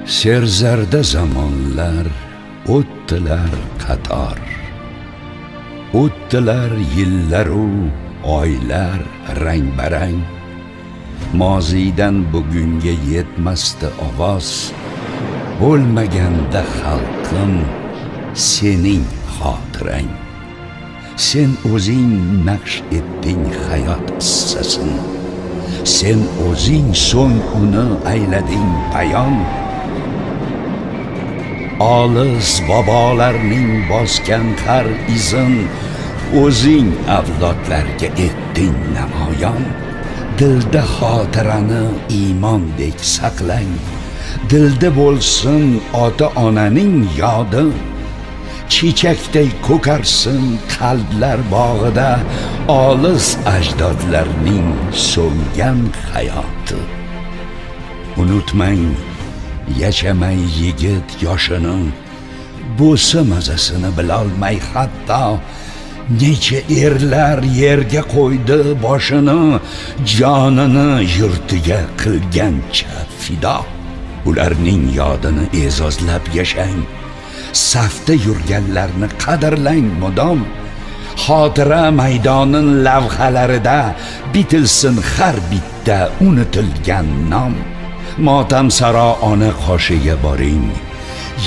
Serzarda zamonlar o'tdilar qator. O'tdilar yillaru oylar rang-barang. Moziydan bugunga yetmasdi ovoz. Bo'lmaganda xalqim sening xotirang. Sen o'zing naqsh etding hayot qissasin. Sen o'zing so'ng uni aylading bayon. Olis bobolarning bosgan har izin o'zing avlodlarga etding namoyon. Dilda xotirani iymondek saqlang. Dilda bo'lsin ota-onaning yodi. Chechakday ko'karsin qalblar bog'ida olis ajdodlarning so'ngan hayoti. Unutmang, yashamay yigit yoshini, bo'sa mazasini bilolmay hatto necha erlar yerga qo'ydi boshini, jonini yurtiga qilgancha fido. Ularning yodini e'zozlab yashang. Safda yurganlarni qadrlang mudom. Xotira maydonin lavhalarida bitilsin har bitta unutilgan nom. Motamsaro ona qoshiga boring.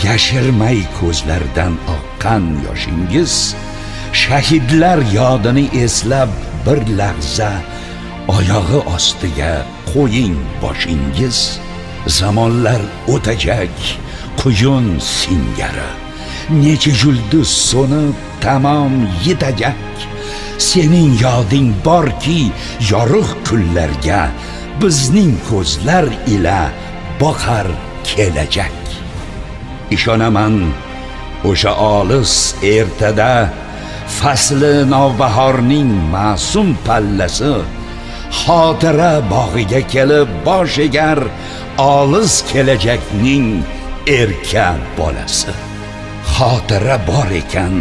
Yashirmay ko'zlardan oqqan yoshingiz. Shahidlar yodini eslab bir lahza oyog'i ostiga qo'ying boshingiz. Zamonlar o'tajak, quyun singari. Necha yulduz so'nib tamom yetajak. Sening yoding borki, yorug' kunlarga bizning ko'zlar ila boqar kelajak. Ishonaman, o'sha olis ertada fasli novbahorning ma'sum pallasi xotira bog'iga kelib bosh egar olis kelajakning erka bolasi. Xotira bor ekan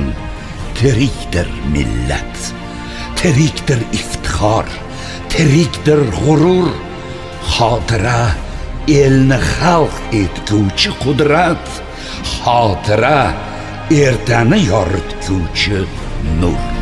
tirikdir millat, tirikdir iftixor, tirikdir g'urur. Xotira elni xalq etguvchi qudrat, xotira ertani yoritguvchi nur.